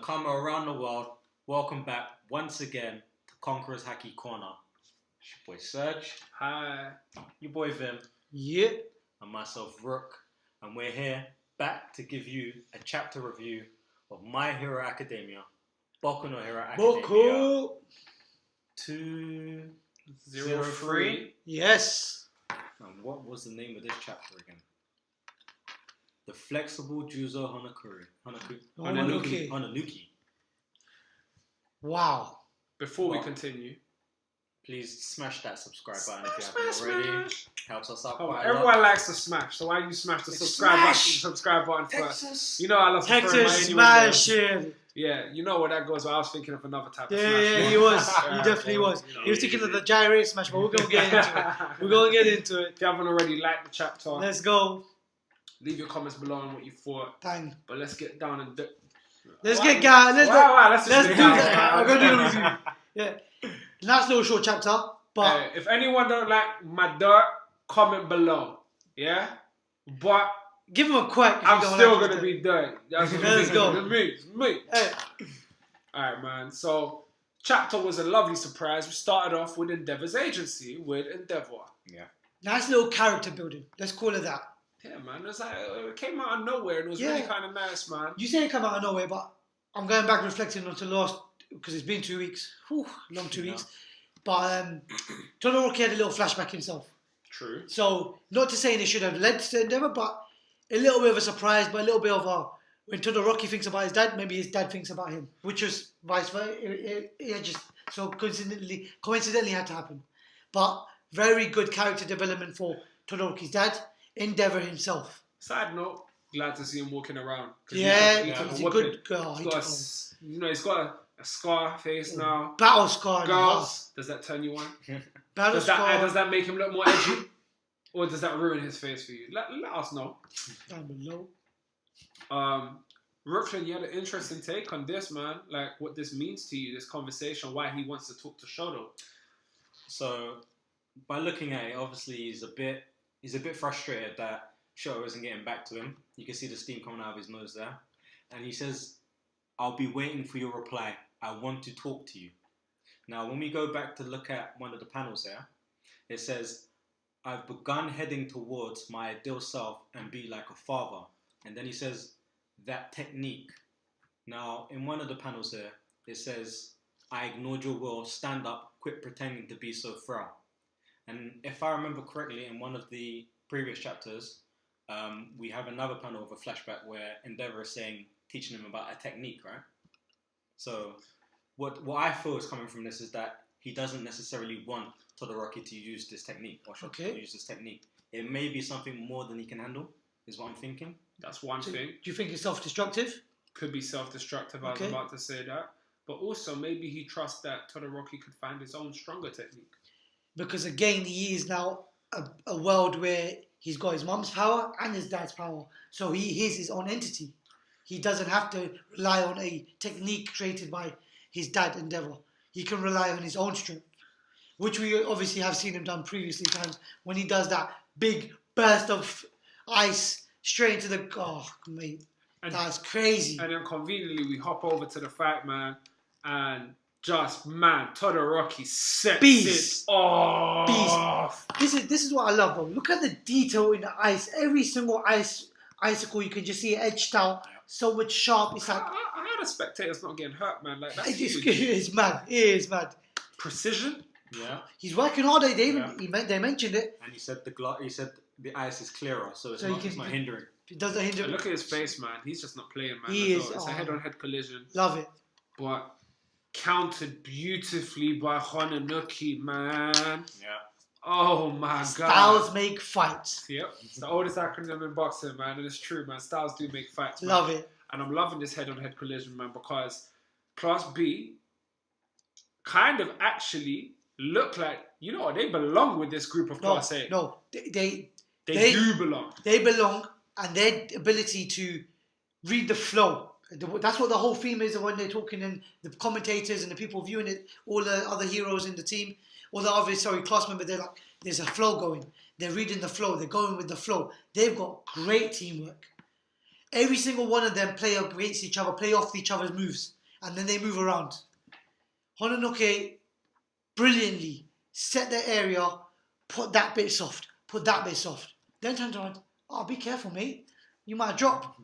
karma around the world. Welcome back once again to Conqueror's Haki Corner. It's your boy Serge. Hi. Your boy Vim. Yeah. And myself Rook. And we're here back to give you a chapter review of My Hero Academia. Boku no Hero Academia. Boku. 203. Yes. And what was the name of this chapter again? The Flexible Juzo Honenuki. Wow. Before we continue, please smash that subscribe button if you haven't already. Helps us out quite a lot. Everyone likes to smash, so why don't you smash the subscribe button Texas. first? You know I love Texas smashing. Yeah, you know where that goes. Well, I was thinking of another type of smash. Yeah, he was. He definitely was. He was thinking of the gyrate smash, but we're going to get into it. We're going to get into it. If you haven't already liked the chapter, let's go. Leave your comments below on what you thought. Bang. But let's get down and let's get down. Let's do that. I'm going to do the review. Yeah. Nice little short chapter. But if anyone don't like my dirt, comment below. Yeah? But give him a quack. I'm still going to be dirty. Let's go. It's me. Hey. Alright, man. So, chapter was a lovely surprise. We started off with Endeavor's agency with Endeavor. Yeah. Nice little character building. Let's call it that. Yeah, man. It came out of nowhere and it was really kind of nice, man. You say it came out of nowhere, but I'm going back reflecting onto last, because it's been 2 weeks. Whew, long 2 weeks. But Todoroki had a little flashback himself. True. So, not to say they should have led to Endeavor, but a little bit of a surprise, but a little bit of a, when Todoroki thinks about his dad, maybe his dad thinks about him, which was vice versa. It just so coincidentally had to happen. But very good character development for Todoroki's dad, Endeavor himself. Side note, glad to see him walking around. Yeah, he's a good girl. He's got a scar face now. Battle scar. Girls, does that turn you on? Battle scar. Does that make him look more edgy? Or does that ruin his face for you? Let us know. Down below. Rookshan, you had an interesting take on this, man. Like, what this means to you, this conversation, why he wants to talk to Shoto. So, by looking at it, obviously he's a bit frustrated that Shoto isn't getting back to him. You can see the steam coming out of his nose there. And he says, I'll be waiting for your reply. I want to talk to you. Now, when we go back to look at one of the panels there, it says, I've begun heading towards my ideal self and be like a father. And then he says, that technique. Now, in one of the panels here, it says, I ignored your will, stand up, quit pretending to be so frail. And if I remember correctly, in one of the previous chapters, we have another panel of a flashback where Endeavor is teaching him about a technique, right? So what I feel is coming from this is that he doesn't necessarily want Todoroki to use this technique or Shoto to use this technique. It may be something more than he can handle, is what I'm thinking. That's one thing. Do you think it's self-destructive? Could be self-destructive, I was about to say that. But also, maybe he trusts that Todoroki could find his own stronger technique. Because again, he is now a world where he's got his mum's power and his dad's power. So he is his own entity. He doesn't have to rely on a technique created by his dad, Endeavor. He can rely on his own strength, which we obviously have seen him done previously times when he does that big burst of ice straight into the... Oh, mate, that's crazy. And then conveniently, we hop over to the fight, man, and just, man, Todoroki sets it off. Beast. This is what I love, bro. Look at the detail in the ice. Every single icicle, you can just see it etched out. So much sharp. It's like... I had a spectator's not getting hurt, man. Like, that's it's mad. It is mad. Precision? Yeah. He's working hard. They mentioned it. And he said the ice is clearer, so it's not hindering. It doesn't hinder. Look at his face, man. He's just not playing, man. It's a head-on-head collision. Love it. But countered beautifully by Honenuki, man. Yeah. Oh my god. Styles make fights. Yep. It's the oldest acronym in boxing, man. And it's true, man. Styles do make fights, man. Love it. And I'm loving this head-on-head collision, man, because Class B kind of actually look like, you know what, they belong with this group of Class A. No, they do belong. They belong, and their ability to read the flow. That's what the whole theme is when they're talking, and the commentators and the people viewing it, all the other heroes in the team, all the other class members, they're like, there's a flow going. They're reading the flow. They're going with the flow. They've got great teamwork. Every single one of them play against each other, play off each other's moves. and then they move around. Honenuki brilliantly set the area, put that bit soft, then turns around, oh, be careful, mate. You might drop.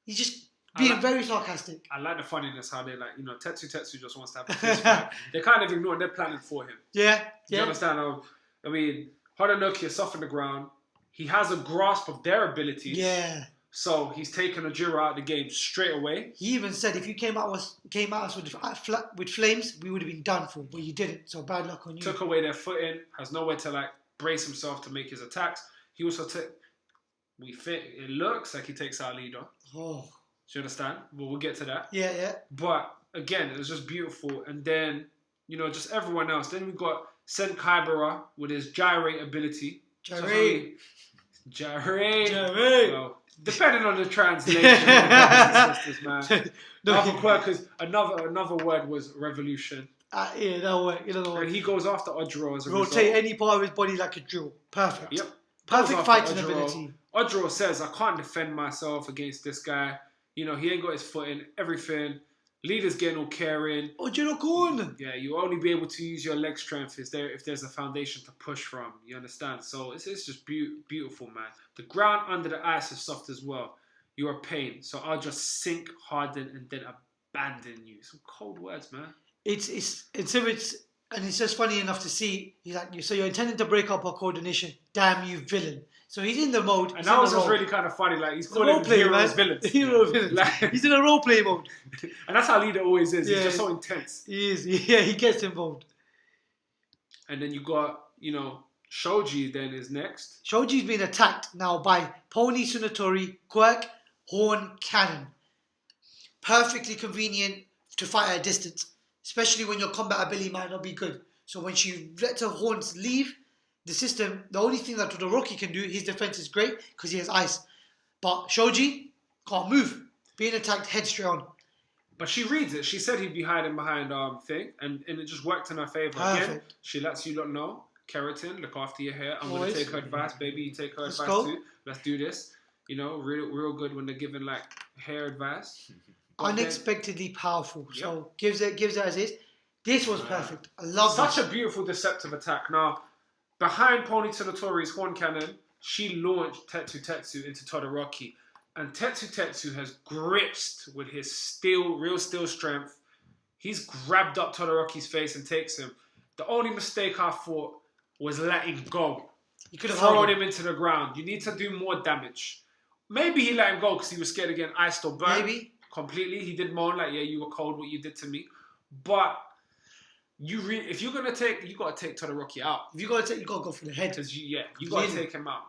He's just being very sarcastic. I like the funniness how they Tetsu just wants to have a fist fight. They kind of ignore, they're planning for him. Yeah. Do you understand? I mean, Honenuki is soft on the ground. He has a grasp of their abilities. Yeah. So he's taken Ojiro out of the game straight away. He even said if you came at us with flames, we would have been done for, but you didn't. So bad luck on you. Took away their footing, has nowhere to brace himself to make his attacks. He also took. It looks like he takes our leader. Oh. Do you understand? Well, we'll get to that. Yeah. But again, it was just beautiful. And then just everyone else. Then we got Sen Kaibara with his gyrate ability. Gyrate. Well, depending on the translation, sisters, man. Another quirk is another word was revolution. Yeah, that'll work. And he goes after Ojiro as a rotate result. any part of his body like a drill. Perfect. Yep. Perfect fighting ability. Ojiro says, I can't defend myself against this guy. He ain't got his foot in everything. Leader's getting all caring. Ojiro-kun! Yeah, you only be able to use your leg strength if there's a foundation to push from. You understand? So it's just beautiful, man. The ground under the ice is soft as well. You're a pain. So I'll just sink, harden, and then abandon you. Some cold words, man. It's just funny enough to see. He's like, so you're intending to break up our coordination. Damn you, villain. So he's in the mode. And that was just really kind of funny. He's calling heroes villains. Hero villains. He's in a role play mode. And that's how leader always is. Yeah. He's just so intense. He is. Yeah, he gets involved. And then you got, Shoji then is next. Shoji's been attacked now by Pony Tsunotori, Quirk, Horn, Cannon. Perfectly convenient to fight at a distance. Especially when your combat ability might not be good. So when she lets her horns leave the system, the only thing that Todoroki can do, his defense is great because he has ice. But Shoji can't move. Being attacked head straight on. But she reads it. She said he'd be hiding behind thing, and it just worked in her favor. Perfect. Again, she lets you lot know. Keratin, look after your hair. I'm going Always. to take her advice, baby. You take her Let's advice go. too. Let's do this. Real good when they're giving hair advice. Unexpectedly powerful. Yep. So gives it as is. This was perfect. I love Such this. a beautiful deceptive attack. Now, behind Pony Tsunotori's horn cannon, she launched Tetsu into Todoroki. And Tetsu has gripped with his real steel strength. He's grabbed up Todoroki's face and takes him. The only mistake I thought was letting go. You could have Throwing him into the ground. You need to do more damage. Maybe he let him go because he was scared of getting iced or burned. Maybe. Completely. He did moan you were cold, what you did to me. But if you're gonna you gotta take Todoroki out. If you gotta go for the head. Because you gotta take him out.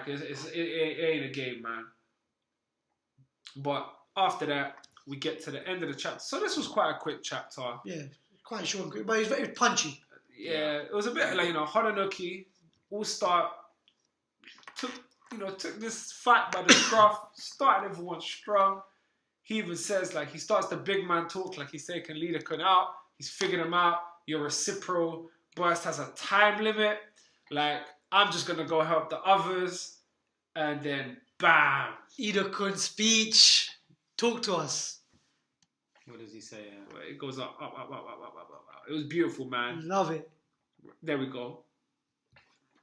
It ain't a game, man. But after that, we get to the end of the chapter. So this was quite a quick chapter. Yeah, quite short and quick, but it's very punchy. Yeah, it was a bit Honenuki all-star took this fight by the scruff, started everyone strong. He even says he starts the big man talk he's taking Leader-kun out. He's figured him out. Your reciprocal burst has a time limit. I'm just gonna go help the others, and then bam. Leader-kun speech. Talk to us. What does he say? It goes up. It was beautiful, man. Love it. There we go.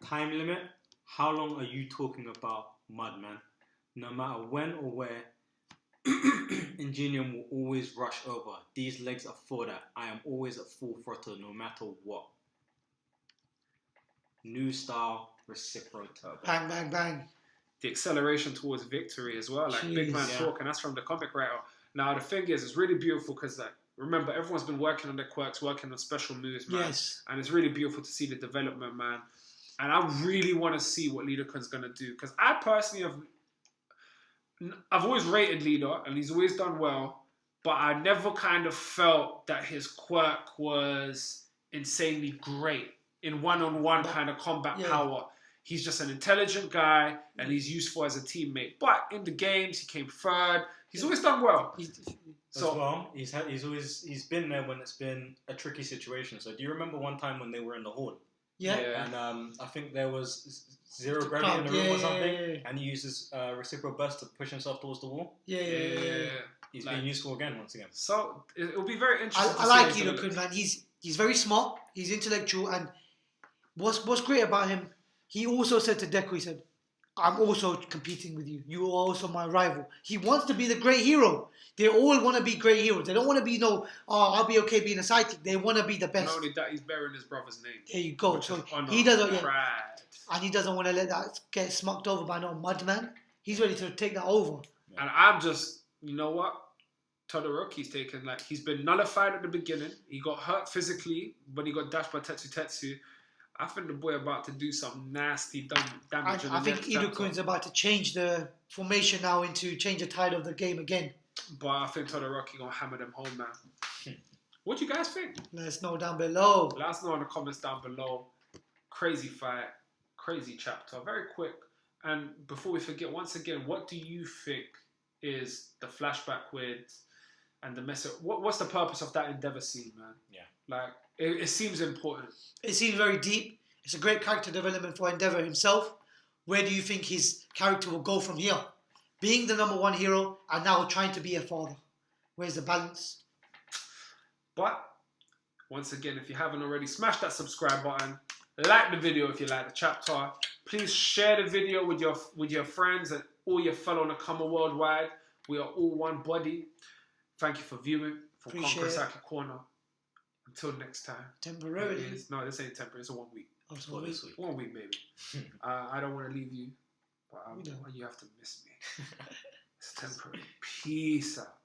Time limit? How long are you talking about, mud, man? No matter when or where, Ingenium will always rush over. These legs are for that. I am always at full throttle no matter what. New style, reciprocal turbo. Bang, bang, bang. The acceleration towards victory as well. Big man talk, and that's from the comic writer. Now, the thing is, it's really beautiful because, remember, everyone's been working on their quirks, working on special moves, man. Yes. And it's really beautiful to see the development, man. And I really want to see what Leader-kun's going to do. Because I personally I've always rated Leader, and he's always done well. But I never kind of felt that his quirk was insanely great in one-on-one kind of combat power. He's just an intelligent guy, and he's useful as a teammate. But in the games, he came third. He's always done well. He's been there when it's been a tricky situation. So do you remember one time when they were in the hall Yeah. And I think there was zero The gravity in the room crowd, or something, yeah. and he uses reciprocal burst to push himself towards the wall. Yeah. He's Like- being useful again, once again. So it'll be very interesting. I like Lido-kun, man. He's very smart. He's intellectual, and what's great about him, he also said to Deku, he said, I'm also competing with you. You are also my rival. He wants to be the great hero. They all want to be great heroes. They don't want to be I'll be okay being a sidekick. They want to be the best. Not only that, he's bearing his brother's name. There you go. Which So is honor, he doesn't, pride. and he doesn't want to let that get smucked over by no mudman. He's ready to take that over. And I'm just, you know what? Todoroki's taken, like, he's been nullified at the beginning. He got hurt physically when he got dashed by Tetsu. I think the boy about to do some nasty damage. I think Ido-kun's about to change the formation now change the tide of the game again. But I think Todoroki gonna hammer them home, man. What do you guys think? Let us know down below. Let us know in the comments down below. Crazy fight, crazy chapter, very quick. And before we forget, once again, what do you think is the flashback with and the message? What's the purpose of that Endeavor scene, man? Yeah. Like, it seems important. It seems very deep. It's a great character development for Endeavor himself. Where do you think his character will go from here? Being the #1 hero and now trying to be a father. Where's the balance? But, once again, if you haven't already, smash that subscribe button. Like the video if you like the chapter. Please share the video with your friends and all your fellow Nakama worldwide. We are all one body. Thank you for viewing from Appreciate Conquer it. Saki Corner. Until next time. Temporarily. No, this ain't temporary. It's a 1 week. Oh, so Well, this week. 1 week, maybe. I don't want to leave you, but We don't. you have to miss me. It's temporary. Peace out.